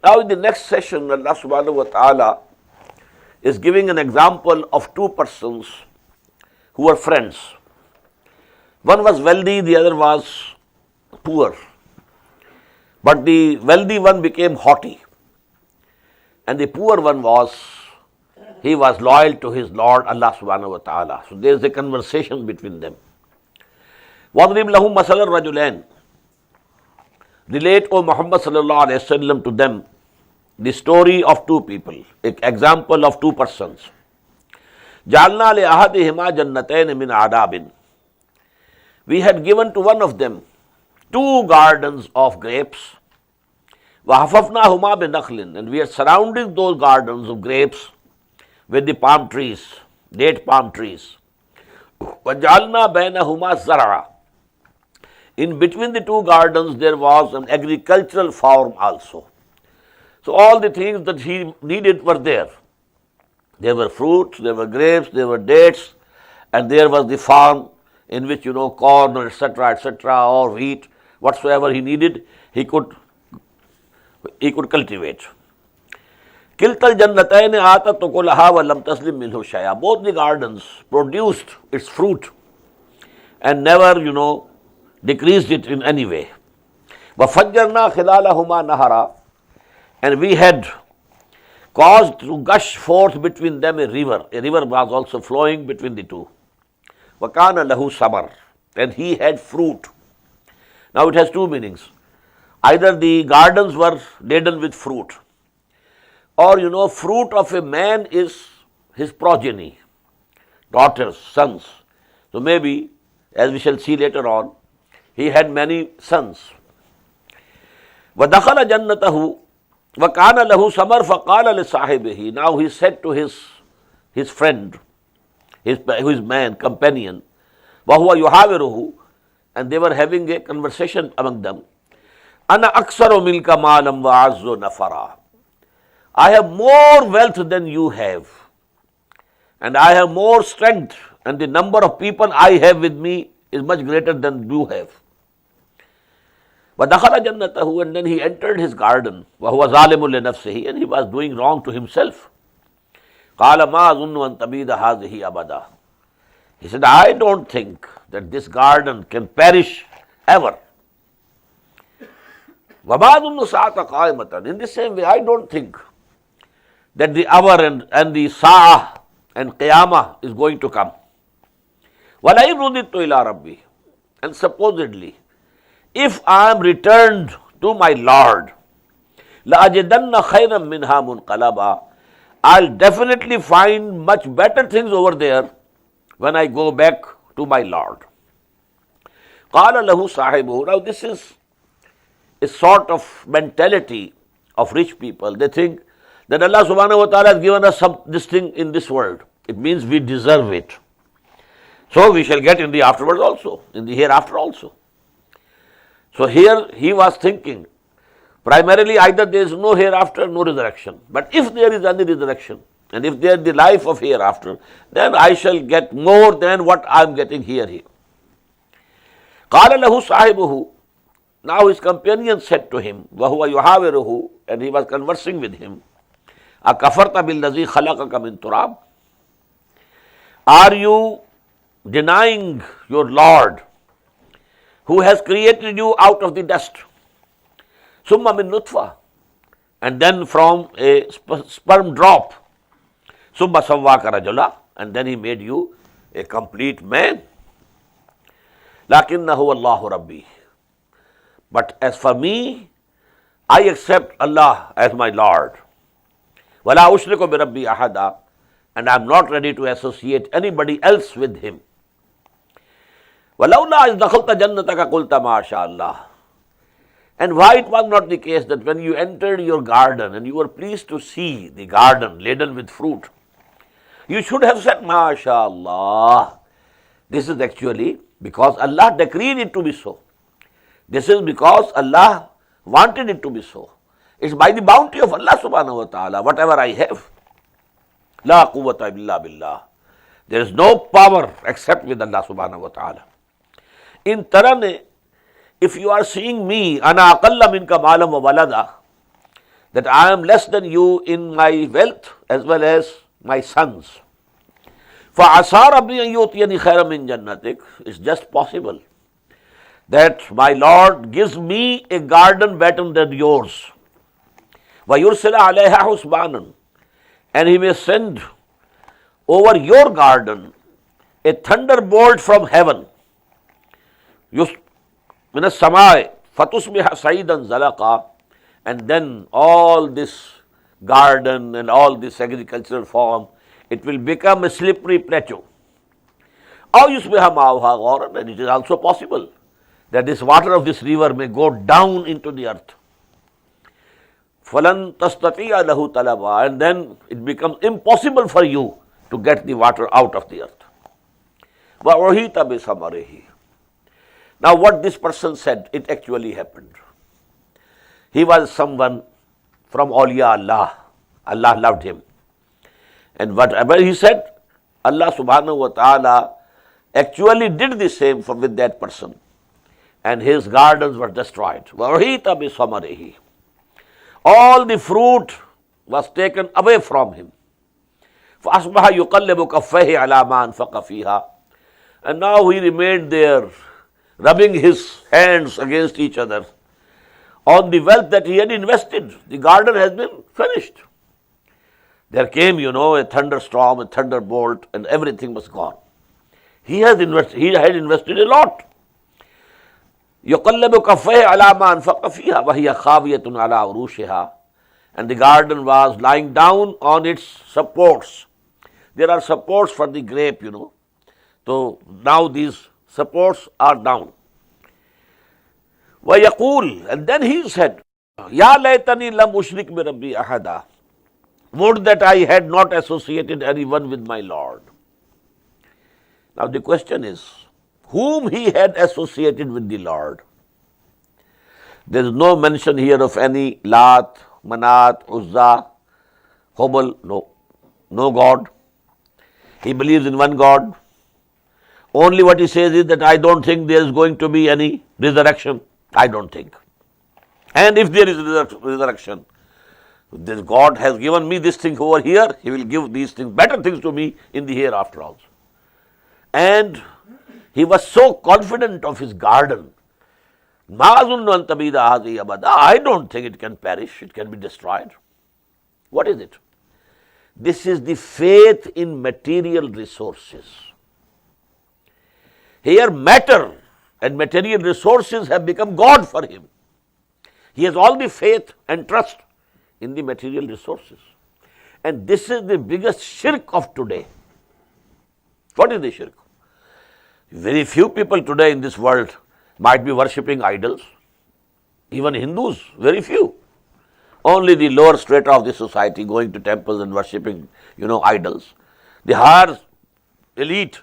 Now in the next session, Allah subhanahu wa ta'ala is giving an example of two persons who were friends. One was wealthy, the other was poor. But the wealthy one became haughty. And the poor one he was loyal to his Lord Allah subhanahu wa ta'ala. So there is a conversation between them. وَضْرِبْ لَهُمْ مَثَلَ الرَّجُلَيْنِ. Relate, O Muhammad sallallahu alayhi wa sallam, to them the story of two people, an example of two persons. جَعَلْنَا لِأَحَدِهِمَا جَنَّتَيْنِ مِنْ عَذَابٍ. We had given to one of them two gardens of grapes. وَحَفَفْنَاهُمَا بِنَخْلٍ. And we had surrounded those gardens of grapes with the palm trees, date palm trees. وَجَعَلْنَا بَيْنَهُمَا زَرْعًا. In between the two gardens there was an agricultural farm also. So all the things that he needed were there. There were fruits, there were grapes, there were dates, and there was the farm in which, corn, etc., or wheat, whatsoever he needed, he could cultivate. Kiltal jannatayn atat ukulaha wa lam taslim minhu shay'a. Both the gardens produced its fruit and never, decreased it in any way. وَفَجَّرْنَا خِلَالَهُمَا نَهَرًا. And we had caused to gush forth between them a river. A river was also flowing between the two. وَكَانَ لَهُ ثَمَرٌ. And he had fruit. Now it has two meanings. Either the gardens were laden with fruit, or fruit of a man is his progeny, daughters, sons. So maybe, as we shall see later on, he had many sons. وَدَخَلَ جَنَّتَهُ وَكَانَ لَهُ ثَمَرٌ فَقَالَ لِصَاحِبِهِ. Now he said to his friend, his man, companion, وَهُوَ يُحَاوِرُهُ, and they were having a conversation among them, أَنَا أَكْثَرُ مِنْكَ مَالًا وَأَعَزُّ نَفَرًا. I have more wealth than you have, and I have more strength, and the number of people I have with me is much greater than you have. وَدَخَلَ جَنَّتَهُ. And then he entered his garden. وَهُوَ ظَالِمٌ لِنَفْسِهِ. And he was doing wrong to himself. قَالَ مَا أَظُنُّ أَن تَبِيدَ هَذِهِ أَبَدًا. He said, I don't think that this garden can perish ever. وَمَا أَظُنُّ السَّاعَةَ قَائِمَةً. In the same way, I don't think that the hour and the sa'ah and qiyamah is going to come. وَلَئِنْ رُدِدتُّ إِلَىٰ رَبِّي. And supposedly, if I am returned to my Lord, لَأَجِدَنَّ خَيْرًا مِنْهَا مُنْقَلَبًا. I'll definitely find much better things over there when I go back to my Lord. قَالَ لَهُ صَاحِبُهُ. Now this is a sort of mentality of rich people. They think that Allah subhanahu wa ta'ala has given us this thing in this world. It means we deserve it. So we shall get in the afterwards also, in the hereafter also. So here he was thinking, primarily either there is no hereafter, no resurrection. But if there is any resurrection, and if there is the life of hereafter, then I shall get more than what I am getting here. قَالَ لَهُ صَاحِبُهُ. Now his companion said to him, وَهُوَ يُحَاوِرُهُ. And he was conversing with him, أَكَفَرْتَ بِالَّذِي خَلَقَكَ مِنْ تُرَابٍ. Are you denying your Lord who has created you out of the dust? ثُمَّ مِن نُطْفَةٍ. And then from a sperm drop. ثُمَّ سَوَّاكَ رَجُلًا. And then he made you a complete man. لَكِنَّهُ اللَّهُ رَبِّي. But as for me, I accept Allah as my Lord. وَلَا أُشْرِكُ بِرَبِّي أَحَدًا. And I am not ready to associate anybody else with him. وَلَوْلَا إِذْ دَخَلْتَ جَنَّتَكَ قُلْتَ مَا شَاءَ اللَّهُ. And why it was not the case that when you entered your garden and you were pleased to see the garden laden with fruit, you should have said, MashaAllah. This is actually because Allah decreed it to be so. This is because Allah wanted it to be so. It's by the bounty of Allah subhanahu wa ta'ala, whatever I have. La quwwata illa billah. There is no power except with Allah subhanahu wa ta'ala. In Tarane, if you are seeing me, ana aqalla minka malam wa walada, that I am less than you in my wealth as well as my sons. فَعَسَىٰ رَبِّي أَن يُؤْتِيَنِي خَيْرًا مِّن جَنَّتِكَ. It's just possible that my Lord gives me a garden better than yours. وَيُرْسِلَ عَلَيْهَا حُسْبَانًا. And He may send over your garden a thunderbolt from heaven. مِنَ السَّمَاءِ فَتُصْبِحَ صَعِيدًا زَلَقًا. And then all this garden and all this agricultural farm, it will become a slippery plateau. أَوْ يُصْبِحَ مَاؤُهَا غَوْرًا. And it is also possible that this water of this river may go down into the earth. فَلَن تَسْتَطِيعَ لَهُ طَلَبًا. And then it becomes impossible for you to get the water out of the earth. وَأُحِيطَ بِثَمَرِهِ. Now what this person said, it actually happened. He was someone from awliya Allah. Allah loved him. And whatever he said, Allah subhanahu wa ta'ala actually did the same with that person. And his gardens were destroyed. وَأُحِيطَ بِثَمَرِهِ. All the fruit was taken away from him. فَأَصْبَحَ يُقَلِّبُ كَفَّيْهِ عَلَى مَا أَنْفَقَ فِيهَا. And now he remained there, rubbing his hands against each other on the wealth that he had invested. The garden has been finished. There came, a thunderstorm, a thunderbolt, and everything was gone. He had invested a lot. يُقَلِّبُ كَفَّيْهِ عَلَى مَا أَنْفَقَ فِيهَا وَهِيَ خَاوِيَةٌ عَلَى عُرُوشِهَا. And the garden was lying down on its supports. There are supports for the grape, So now these supports are down. وَيَقُولُ. And then he said, يَا لَيْتَنِي لَمْ أُشْرِكْ بِرَبِّي أَحَدًا. Would that I had not associated anyone with my Lord. Now the question is, whom he had associated with the Lord? There is no mention here of any Lat, Manat, Uzza, Hubal. No God. He believes in one God. Only what he says is that I don't think there is going to be any resurrection. I don't think. And if there is resurrection, this God has given me this thing over here, He will give these things, better things to me in the hereafter also. And he was so confident of his garden. I don't think it can perish, it can be destroyed. What is it? This is the faith in material resources. Here matter and material resources have become God for him. He has all the faith and trust in the material resources. And this is the biggest shirk of today. What is the shirk? Very few people today in this world might be worshipping idols. Even Hindus, very few. Only the lower strata of the society going to temples and worshipping, idols. The higher elite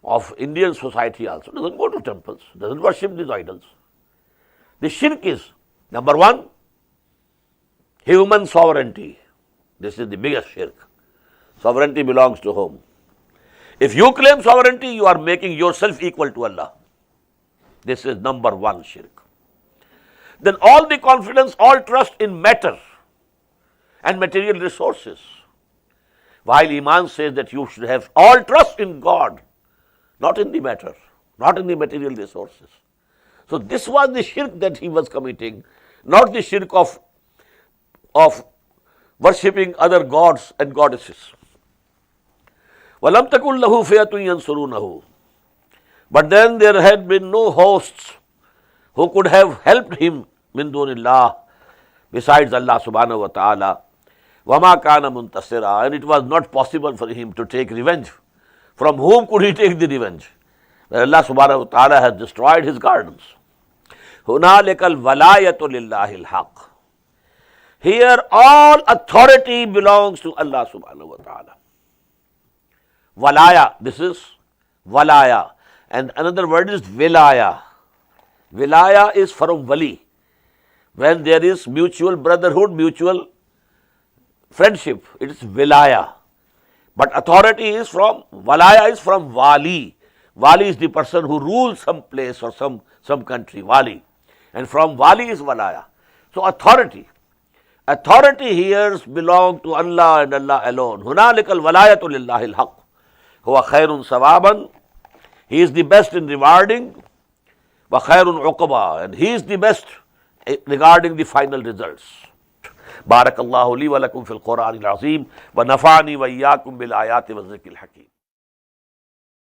of Indian society also doesn't go to temples, doesn't worship these idols. The shirk is, number one, human sovereignty. This is the biggest shirk. Sovereignty belongs to whom? If you claim sovereignty, you are making yourself equal to Allah. This is number one shirk. Then all the confidence, all trust in matter and material resources. While Iman says that you should have all trust in God, not in the matter, not in the material resources. So this was the shirk that he was committing, not the shirk of worshipping other gods and goddesses. وَلَمْ تَكُنْ لَهُ فِئَةٌ يَنْصُرُونَهُ. But then there had been no hosts who could have helped him min dunillah, besides Allah subhanahu wa ta'ala. وَمَا كَانَ مُنْتَصِرًا. And it was not possible for him to take revenge. From whom could he take the revenge? When Allah subhanahu wa ta'ala has destroyed his gardens. هُنَالِكَ الْوَلَايَةُ لِلَّهِ الْحَقِّ. Here all authority belongs to Allah subhanahu wa ta'ala. Walaya, this is walaya. And another word is wilaya. Wilaya is from wali. When there is mutual brotherhood, mutual friendship, it is wilaya. But authority is from, walaya is from wali. Wali is the person who rules some place or some country, wali. And from wali is walaya. So authority. Authority here belongs to Allah and Allah alone. هُنَالِكَ الْوَلَايَةُ لِلَّهِ الْحَقِّ هُوَ خَيْرٌ ثَوَابًا. He is the best in rewarding. وَخَيْرٌ عُقْبًا. And He is the best regarding the final results. بارك الله لي ولكم في القرآن العظيم ونفعني وإياكم بالآيات والذكر الحكيم.